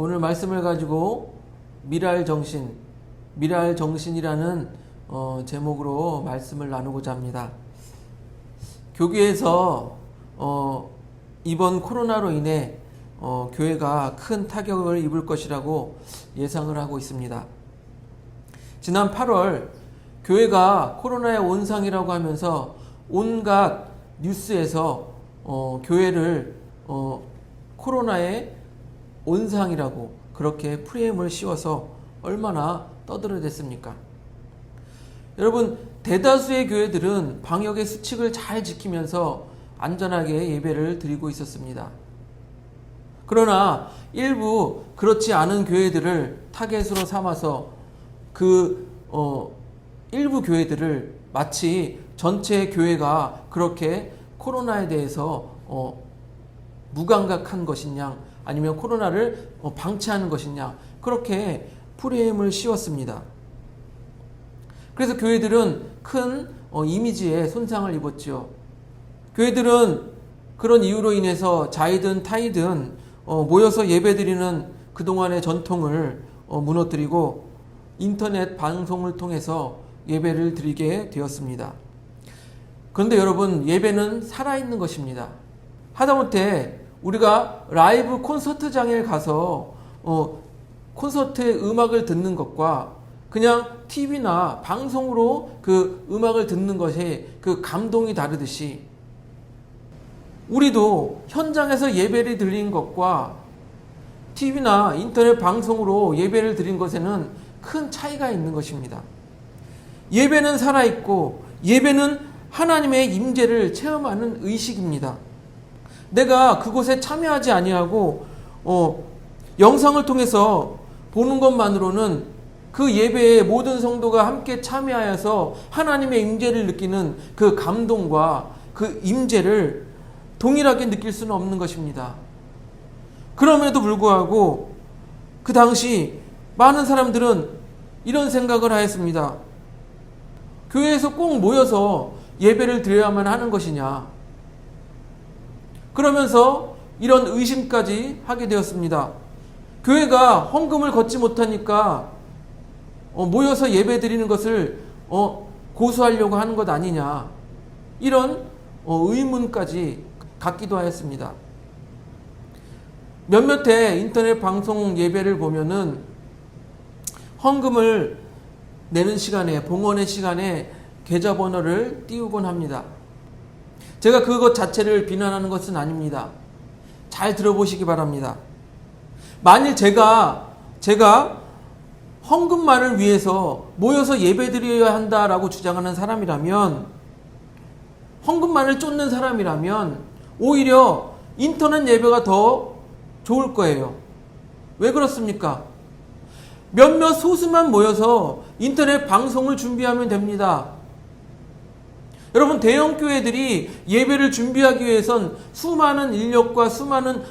오늘 말씀을 가지고 미랄 정신이라는 제목으로 말씀을 나누고자 합니다. 교회에서 이번 코로나로 인해 교회가 큰 타격을 입을 것이라고 예상을 하고 있습니다. 지난 8월 교회가 코로나의 온상이라고 하면서 온갖 뉴스에서 교회를 코로나의 온상이라고 그렇게 프레임을 씌워서 얼마나 떠들어댔습니까? 여러분, 대다수의 교회들은 방역의 수칙을 잘 지키면서 안전하게 예배를 드리고 있었습니다. 그러나 일부 그렇지 않은 교회들을 타겟으로 삼아서 일부 교회들을 마치 전체 교회가 그렇게 코로나에 대해서 무감각한 것이냐, 아니면 코로나를 방치하는 것이냐, 그렇게 프레임을 씌웠습니다. 그래서 교회들은 큰 이미지에 손상을 입었죠. 교회들은 그런 이유로 인해서 자이든 타이든 모여서 예배드리는 그동안의 전통을 무너뜨리고 인터넷 방송을 통해서 예배를 드리게 되었습니다. 그런데 여러분, 예배는 살아있는 것입니다. 하다못해 우리가 라이브 콘서트장에 가서 콘서트의 음악을 듣는 것과 그냥 TV나 방송으로 그 음악을 듣는 것이 그 감동이 다르듯이, 우리도 현장에서 예배를 드린 것과 TV나 인터넷 방송으로 예배를 드린 것에는 큰 차이가 있는 것입니다. 예배는 살아있고 예배는 하나님의 임재를 체험하는 의식입니다. 내가 그곳에 참여하지 아니하고 영상을 통해서 보는 것만으로는 그 예배에 모든 성도가 함께 참여하여서 하나님의 임재를 느끼는 그 감동과 그 임재를 동일하게 느낄 수는 없는 것입니다. 그럼에도 불구하고 그 당시 많은 사람들은 이런 생각을 하였습니다. 교회에서 꼭 모여서 예배를 드려야만 하는 것이냐, 그러면서 이런 의심까지 하게 되었습니다. 교회가 헌금을 걷지 못하니까 모여서 예배 드리는 것을 고수하려고 하는 것 아니냐, 이런 의문까지 갖기도 하였습니다. 몇몇의 인터넷 방송 예배를 보면은 헌금을 내는 시간에, 봉헌의 시간에 계좌번호를 띄우곤 합니다. 제가 그것 자체를 비난하는 것은 아닙니다. 잘 들어보시기 바랍니다. 만일 제가 헌금만을 위해서 모여서 예배드려야 한다라고 주장하는 사람이라면, 헌금만을 쫓는 사람이라면 오히려 인터넷 예배가 더 좋을 거예요. 왜 그렇습니까? 몇몇 소수만 모여서 인터넷 방송을 준비하면 됩니다. 여러분, 대형 교회들이 예배를 준비하기 위해선 수많은 인력과 수많은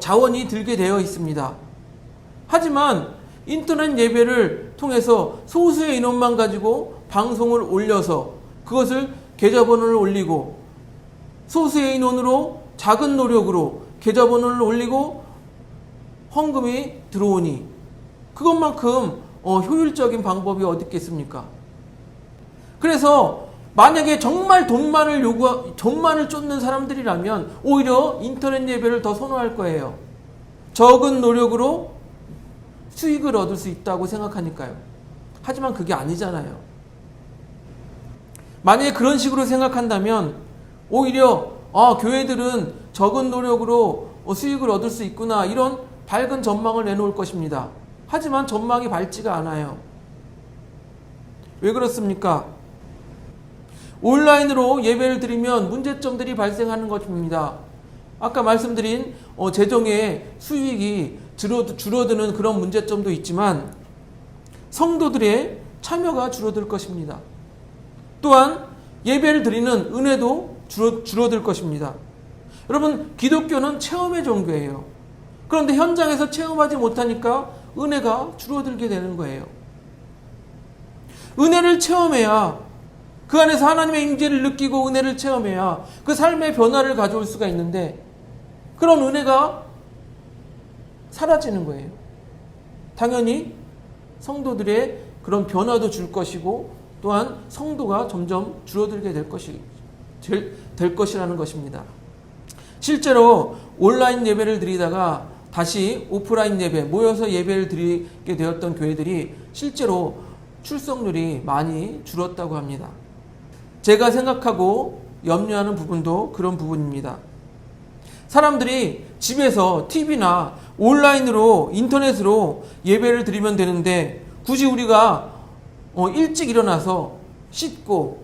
자원이 들게 되어 있습니다. 하지만 인터넷 예배를 통해서 소수의 인원만 가지고 방송을 올려서 그것을 계좌번호를 올리고, 소수의 인원으로 작은 노력으로 계좌번호를 올리고 헌금이 들어오니 그것만큼 효율적인 방법이 어디 있겠습니까? 그래서 만약에 정말 돈만을 쫓는 사람들이라면 오히려 인터넷 예배를 더 선호할 거예요. 적은 노력으로 수익을 얻을 수 있다고 생각하니까요. 하지만 그게 아니잖아요. 만약에 그런 식으로 생각한다면 오히려 교회들은 적은 노력으로 수익을 얻을 수 있구나, 이런 밝은 전망을 내놓을 것입니다. 하지만 전망이 밝지가 않아요. 왜 그렇습니까? 온라인으로 예배를 드리면 문제점들이 발생하는 것입니다. 아까 말씀드린 재정의 수익이 줄어드는 그런 문제점도 있지만 성도들의 참여가 줄어들 것입니다. 또한 예배를 드리는 은혜도 줄어들 것입니다. 여러분, 기독교는 체험의 종교예요. 그런데 현장에서 체험하지 못하니까 은혜가 줄어들게 되는 거예요. 은혜를 체험해야, 그 안에서 하나님의 임재를 느끼고 은혜를 체험해야 그 삶의 변화를 가져올 수가 있는데, 그런 은혜가 사라지는 거예요. 당연히 성도들의 그런 변화도 줄 것이고 또한 성도가 점점 줄어들게 될 것이라는 것입니다. 실제로 온라인 예배를 드리다가 다시 오프라인 예배, 모여서 예배를 드리게 되었던 교회들이 실제로 출석률이 많이 줄었다고 합니다. 제가 생각하고 염려하는 부분도 그런 부분입니다. 사람들이 집에서 TV나 온라인으로 인터넷으로 예배를 드리면 되는데 굳이 우리가 일찍 일어나서 씻고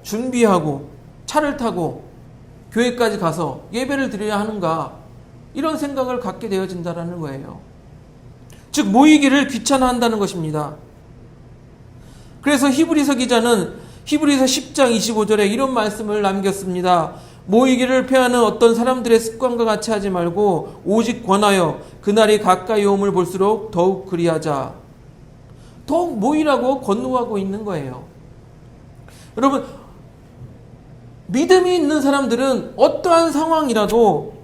준비하고 차를 타고 교회까지 가서 예배를 드려야 하는가, 이런 생각을 갖게 되어진다는 거예요. 즉 모이기를 귀찮아한다는 것입니다. 그래서 히브리서 기자는 히브리서 10장 25절에 이런 말씀을 남겼습니다. 모이기를 폐하는 어떤 사람들의 습관과 같이 하지 말고 오직 권하여 그날이 가까이 오음을 볼수록 더욱 그리하자. 더욱 모이라고 권고하고 있는 거예요. 여러분, 믿음이 있는 사람들은 어떠한 상황이라도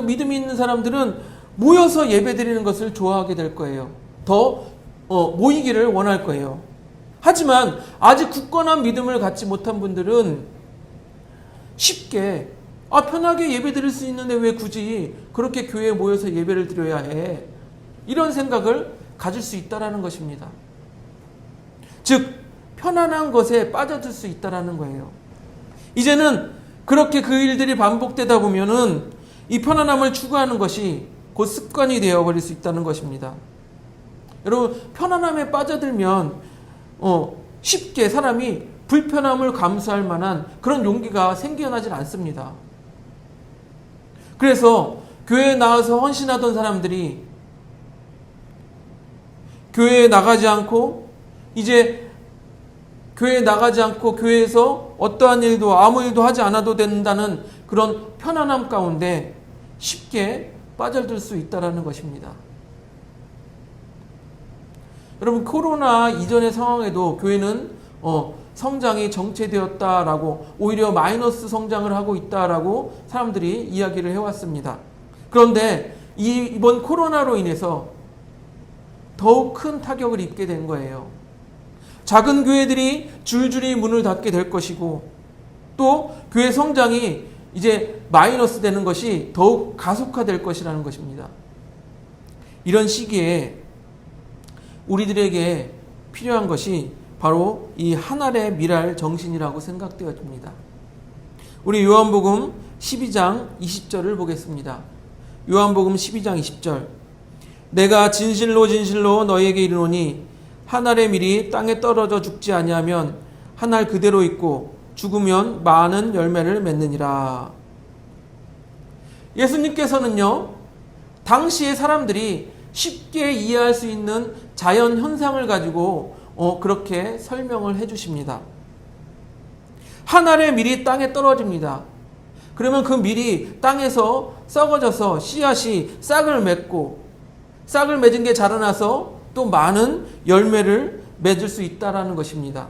믿음이 있는 사람들은 모여서 예배드리는 것을 좋아하게 될 거예요. 더 모이기를 원할 거예요. 하지만 아직 굳건한 믿음을 갖지 못한 분들은 쉽게 편하게 예배드릴 수 있는데 왜 굳이 그렇게 교회에 모여서 예배를 드려야 해? 이런 생각을 가질 수 있다는 것입니다. 즉 편안한 것에 빠져들 수 있다는 거예요. 이제는 그렇게 그 일들이 반복되다 보면은 이 편안함을 추구하는 것이 곧 습관이 되어버릴 수 있다는 것입니다. 여러분, 편안함에 빠져들면 쉽게 사람이 불편함을 감수할 만한 그런 용기가 생겨나질 않습니다. 그래서 교회에 나와서 헌신하던 사람들이 교회에 나가지 않고 교회에서 어떠한 일도 아무 일도 하지 않아도 된다는 그런 편안함 가운데 쉽게 빠져들 수 있다는 것입니다. 여러분, 코로나 이전의 상황에도 교회는 성장이 정체되었다라고, 오히려 마이너스 성장을 하고 있다라고 사람들이 이야기를 해왔습니다. 그런데 이번 코로나로 인해서 더욱 큰 타격을 입게 된 거예요. 작은 교회들이 줄줄이 문을 닫게 될 것이고, 또 교회 성장이 이제 마이너스 되는 것이 더욱 가속화될 것이라는 것입니다. 이런 시기에 우리들에게 필요한 것이 바로 이 하늘의 미랄 정신이라고 생각되어집니다. 우리 요한복음 12장 20절을 보겠습니다. 요한복음 12장 20절. 내가 진실로 진실로 너희에게 이르노니 한 알의 밀이 땅에 떨어져 죽지 아니하면 한 알 그대로 있고 죽으면 많은 열매를 맺느니라. 예수님께서는요, 당시의 사람들이 쉽게 이해할 수 있는 자연 현상을 가지고 그렇게 설명을 해 주십니다. 한 알의 밀이 땅에 떨어집니다. 그러면 그 밀이 땅에서 썩어져서 씨앗이 싹을 맺고, 싹을 맺은 게 자라나서 또 많은 열매를 맺을 수 있다는 것입니다.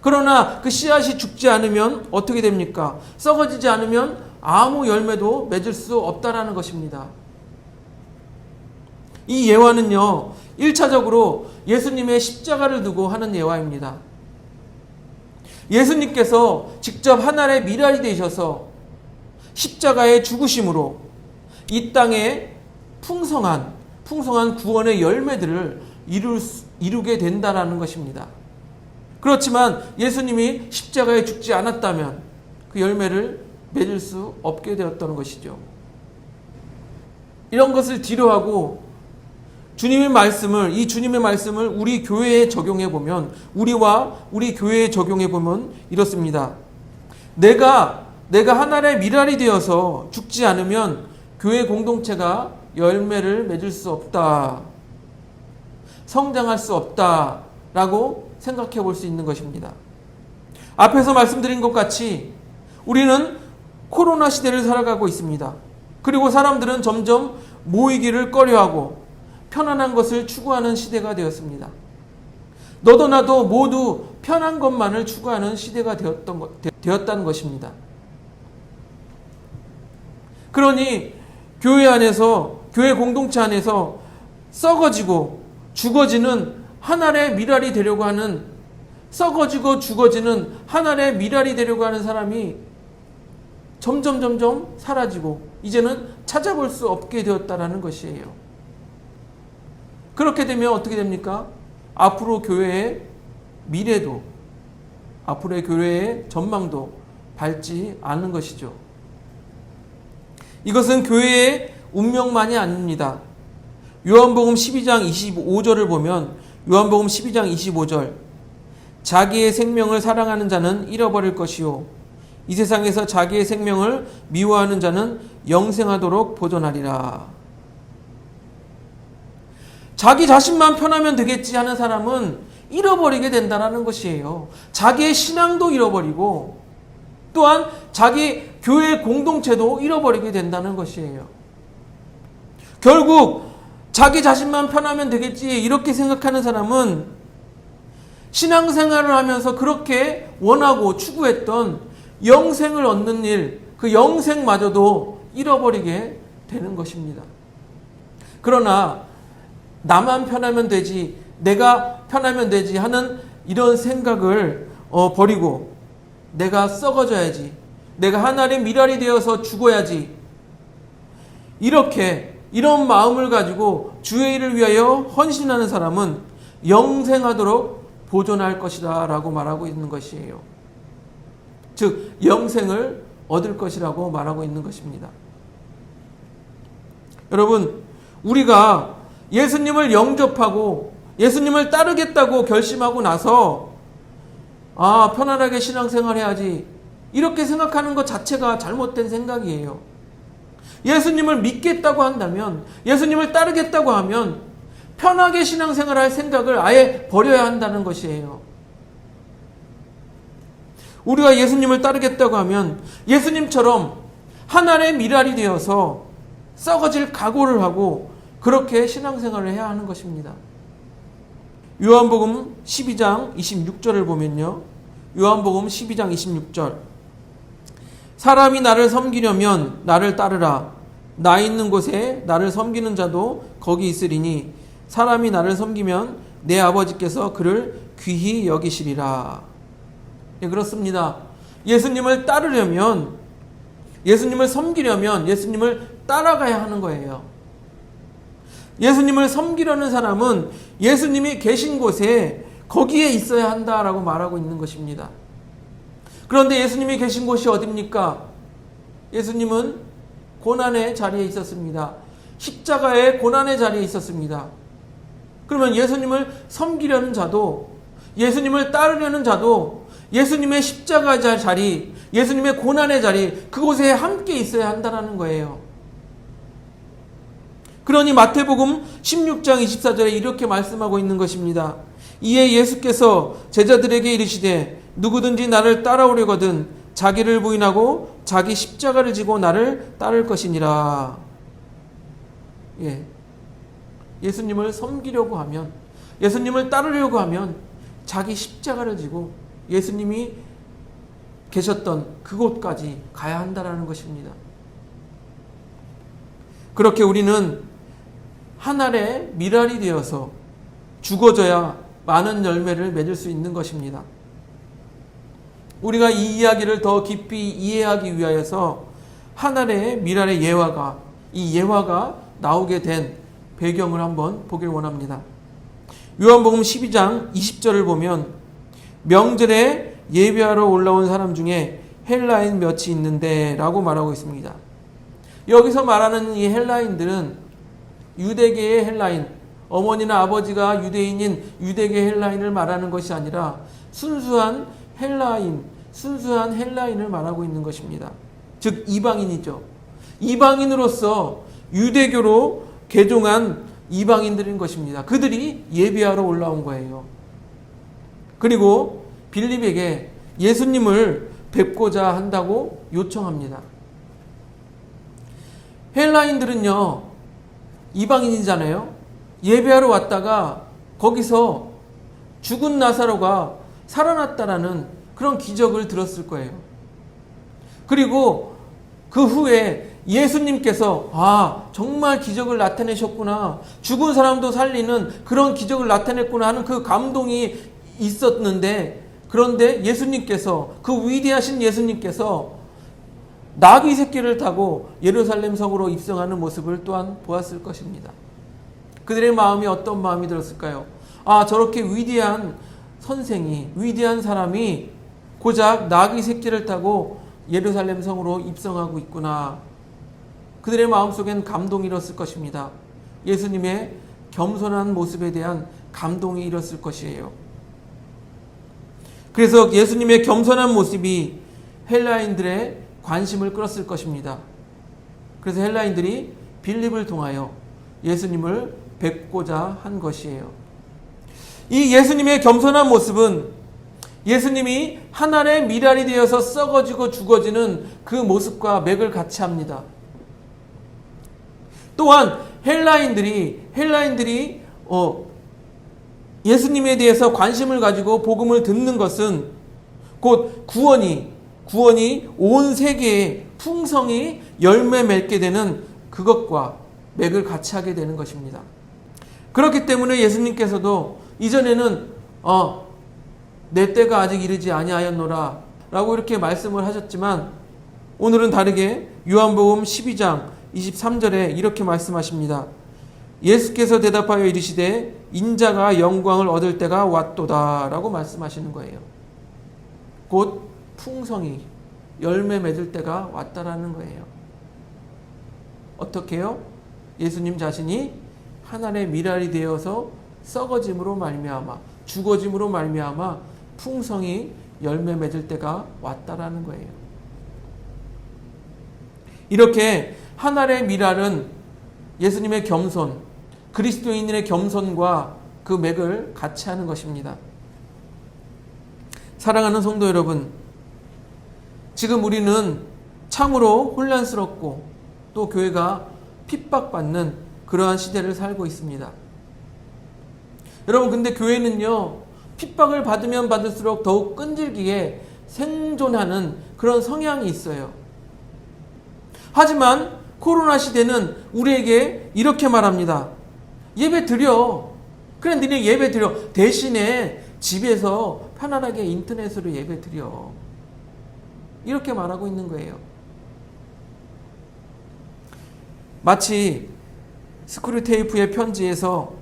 그러나 그 씨앗이 죽지 않으면 어떻게 됩니까? 썩어지지 않으면 아무 열매도 맺을 수 없다는 것입니다. 이 예화는요, 1차적으로 예수님의 십자가를 두고 하는 예화입니다. 예수님께서 직접 하늘의 미랄이 되셔서 십자가의 죽으심으로 이 땅에 풍성한 구원의 열매들을 이루게 된다는 것입니다. 그렇지만 예수님이 십자가에 죽지 않았다면 그 열매를 맺을 수 없게 되었던 것이죠. 이런 것을 뒤로하고 주님의 말씀을 우리 교회에 적용해 보면, 우리 교회에 적용해 보면 이렇습니다. 내가 하늘의 미랄이 되어서 죽지 않으면 교회 공동체가 열매를 맺을 수 없다, 성장할 수 없다라고 생각해 볼 수 있는 것입니다. 앞에서 말씀드린 것 같이 우리는 코로나 시대를 살아가고 있습니다. 그리고 사람들은 점점 모이기를 꺼려하고 편안한 것을 추구하는 시대가 되었습니다. 너도 나도 모두 편한 것만을 추구하는 시대가 되었다는 것입니다. 그러니 교회 공동체 안에서 썩어지고 죽어지는 한 알의 밀알이 되려고 하는, 썩어지고 죽어지는 한 알의 밀알이 되려고 하는 사람이 점점 사라지고 이제는 찾아볼 수 없게 되었다라는 것이에요. 그렇게 되면 어떻게 됩니까? 앞으로 교회의 미래도, 앞으로의 교회의 전망도 밝지 않은 것이죠. 이것은 교회의 운명만이 아닙니다. 요한복음 12장 25절을 보면, 요한복음 12장 25절, 자기의 생명을 사랑하는 자는 잃어버릴 것이요 이 세상에서 자기의 생명을 미워하는 자는 영생하도록 보존하리라. 자기 자신만 편하면 되겠지 하는 사람은 잃어버리게 된다는 것이에요. 자기의 신앙도 잃어버리고 또한 자기 교회 공동체도 잃어버리게 된다는 것이에요. 결국 자기 자신만 편하면 되겠지 이렇게 생각하는 사람은 신앙생활을 하면서 그렇게 원하고 추구했던 영생을 얻는 일, 그 영생마저도 잃어버리게 되는 것입니다. 그러나 나만 편하면 되지, 내가 편하면 되지 하는 이런 생각을 버리고 내가 썩어져야지, 내가 하나의 밀알이 되어서 죽어야지, 이런 마음을 가지고 주의 일을 위하여 헌신하는 사람은 영생하도록 보존할 것이다 라고 말하고 있는 것이에요. 즉 영생을 얻을 것이라고 말하고 있는 것입니다. 여러분, 우리가 예수님을 영접하고 예수님을 따르겠다고 결심하고 나서 편안하게 신앙생활 해야지 이렇게 생각하는 것 자체가 잘못된 생각이에요. 예수님을 믿겠다고 한다면, 예수님을 따르겠다고 하면 편하게 신앙생활 할 생각을 아예 버려야 한다는 것이에요. 우리가 예수님을 따르겠다고 하면 예수님처럼 하나의 밀알이 되어서 썩어질 각오를 하고 그렇게 신앙생활을 해야 하는 것입니다. 요한복음 12장 26절을 보면요, 요한복음 12장 26절, 사람이 나를 섬기려면 나를 따르라. 나 있는 곳에 나를 섬기는 자도 거기 있으리니 사람이 나를 섬기면 내 아버지께서 그를 귀히 여기시리라. 예, 그렇습니다. 예수님을 따르려면, 예수님을 섬기려면 예수님을 따라가야 하는 거예요. 예수님을 섬기려는 사람은 예수님이 계신 곳에 거기에 있어야 한다라고 말하고 있는 것입니다. 그런데 예수님이 계신 곳이 어디입니까? 예수님은 고난의 자리에 있었습니다. 십자가의 고난의 자리에 있었습니다. 그러면 예수님을 섬기려는 자도, 예수님을 따르려는 자도 예수님의 십자가 자리, 예수님의 고난의 자리, 그곳에 함께 있어야 한다는 거예요. 그러니 마태복음 16장 24절에 이렇게 말씀하고 있는 것입니다. 이에 예수께서 제자들에게 이르시되 누구든지 나를 따라오려거든 자기를 부인하고 자기 십자가를 지고 나를 따를 것이니라. 예. 예수님을 섬기려고 하면, 예수님을 따르려고 하면 자기 십자가를 지고 예수님이 계셨던 그곳까지 가야 한다는 것입니다. 그렇게 우리는 한 알의 밀알이 되어서 죽어져야 많은 열매를 맺을 수 있는 것입니다. 우리가 이 이야기를 더 깊이 이해하기 위하여서 한 알의 밀알의 예화가, 이 예화가 나오게 된 배경을 한번 보길 원합니다. 요한복음 12장 20절을 보면 명절에 예배하러 올라온 사람 중에 헬라인 몇이 있는데 라고 말하고 있습니다. 여기서 말하는 이 헬라인들은 유대계의 헬라인, 어머니나 아버지가 유대인인 유대계 헬라인을 말하는 것이 아니라 순수한 헬라인을 말하고 있는 것입니다. 즉 이방인이죠. 이방인으로서 유대교로 개종한 이방인들인 것입니다. 그들이 예배하러 올라온 거예요. 그리고 빌립에게 예수님을 뵙고자 한다고 요청합니다. 헬라인들은요, 이방인이잖아요. 예배하러 왔다가 거기서 죽은 나사로가 살아났다라는 그런 기적을 들었을 거예요. 그리고 그 후에 예수님께서 정말 기적을 나타내셨구나, 죽은 사람도 살리는 그런 기적을 나타냈구나 하는 그 감동이 있었는데, 그런데 예수님께서, 그 위대하신 예수님께서 나귀 새끼를 타고 예루살렘 성으로 입성하는 모습을 또한 보았을 것입니다. 그들의 마음이 어떤 마음이 들었을까요? 저렇게 위대한 선생이, 위대한 사람이 고작 나귀 새끼를 타고 예루살렘 성으로 입성하고 있구나. 그들의 마음속엔 감동이 일었을 것입니다. 예수님의 겸손한 모습에 대한 감동이 일었을 것이에요. 그래서 예수님의 겸손한 모습이 헬라인들의 관심을 끌었을 것입니다. 그래서 헬라인들이 빌립을 통하여 예수님을 뵙고자 한 것이에요. 이 예수님의 겸손한 모습은 예수님이 하늘의 미랄이 되어서 썩어지고 죽어지는 그 모습과 맥을 같이 합니다. 또한 헬라인들이 예수님에 대해서 관심을 가지고 복음을 듣는 것은 곧 구원이 온 세계에 풍성히 열매 맺게 되는 그것과 맥을 같이 하게 되는 것입니다. 그렇기 때문에 예수님께서도 이전에는 내 때가 아직 이르지 아니하였노라 라고 이렇게 말씀을 하셨지만, 오늘은 다르게 요한복음 12장 23절에 이렇게 말씀하십니다. 예수께서 대답하여 이르시되 인자가 영광을 얻을 때가 왔도다 라고 말씀하시는 거예요. 곧 풍성히 열매 맺을 때가 왔다라는 거예요. 어떻게 해요? 예수님 자신이 하늘의 미랄이 되어서 썩어짐으로 말미암아, 죽어짐으로 말미암아 풍성히 열매 맺을 때가 왔다라는 거예요. 이렇게 하늘의 미랄은 예수님의 겸손, 그리스도인의 겸손과 그 맥을 같이 하는 것입니다. 사랑하는 성도 여러분, 지금 우리는 참으로 혼란스럽고 또 교회가 핍박받는 그러한 시대를 살고 있습니다. 여러분, 근데 교회는요, 핍박을 받으면 받을수록 더욱 끈질기게 생존하는 그런 성향이 있어요. 하지만 코로나 시대는 우리에게 이렇게 말합니다. 예배 드려. 그래, 니네 예배 드려. 대신에 집에서 편안하게 인터넷으로 예배 드려. 이렇게 말하고 있는 거예요. 마치 스크류테이프의 편지에서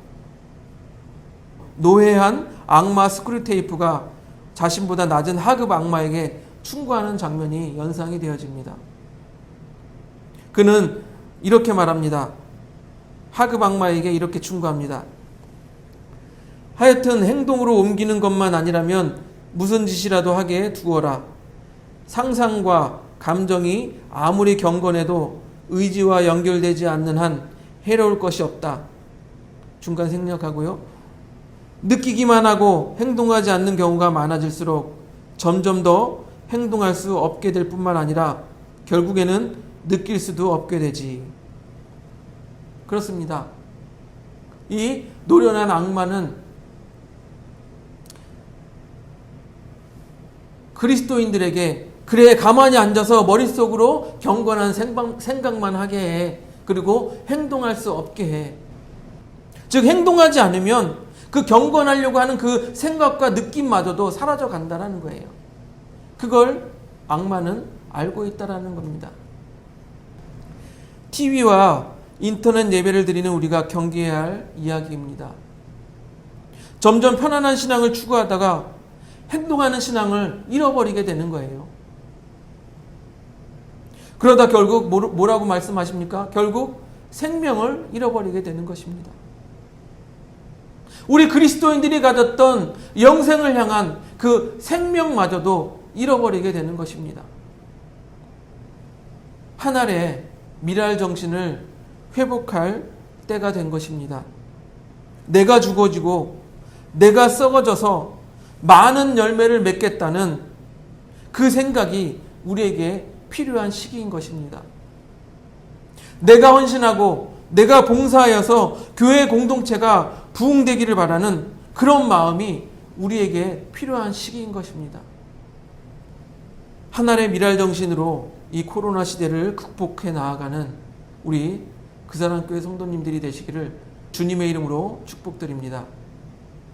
노회한 악마 스크류테이프가 자신보다 낮은 하급 악마에게 충고하는 장면이 연상이 되어집니다. 그는 이렇게 말합니다. 하급 악마에게 이렇게 충고합니다. 하여튼 행동으로 옮기는 것만 아니라면 무슨 짓이라도 하게 두어라. 상상과 감정이 아무리 경건해도 의지와 연결되지 않는 한 해로울 것이 없다. 중간 생략하고요. 느끼기만 하고 행동하지 않는 경우가 많아질수록 점점 더 행동할 수 없게 될 뿐만 아니라 결국에는 느낄 수도 없게 되지. 그렇습니다. 이 노련한 악마는 그리스도인들에게 그래, 가만히 앉아서 머릿속으로 경건한 생각만 하게 해. 그리고 행동할 수 없게 해. 즉, 행동하지 않으면 그 경건하려고 하는 그 생각과 느낌마저도 사라져 간다는 거예요. 그걸 악마는 알고 있다는 겁니다. TV와 인터넷 예배를 드리는 우리가 경계해야 할 이야기입니다. 점점 편안한 신앙을 추구하다가 행동하는 신앙을 잃어버리게 되는 거예요. 그러다 결국 뭐라고 말씀하십니까? 결국 생명을 잃어버리게 되는 것입니다. 우리 그리스도인들이 가졌던 영생을 향한 그 생명마저도 잃어버리게 되는 것입니다. 하늘의 미랄 정신을 회복할 때가 된 것입니다. 내가 죽어지고 내가 썩어져서 많은 열매를 맺겠다는 그 생각이 우리에게 필요한 시기인 것입니다. 내가 헌신하고 내가 봉사하여서 교회 공동체가 부흥되기를 바라는 그런 마음이 우리에게 필요한 시기인 것입니다. 하늘의 미랄 정신으로 이 코로나 시대를 극복해 나아가는 우리 그사랑교회 성도님들이 되시기를 주님의 이름으로 축복드립니다.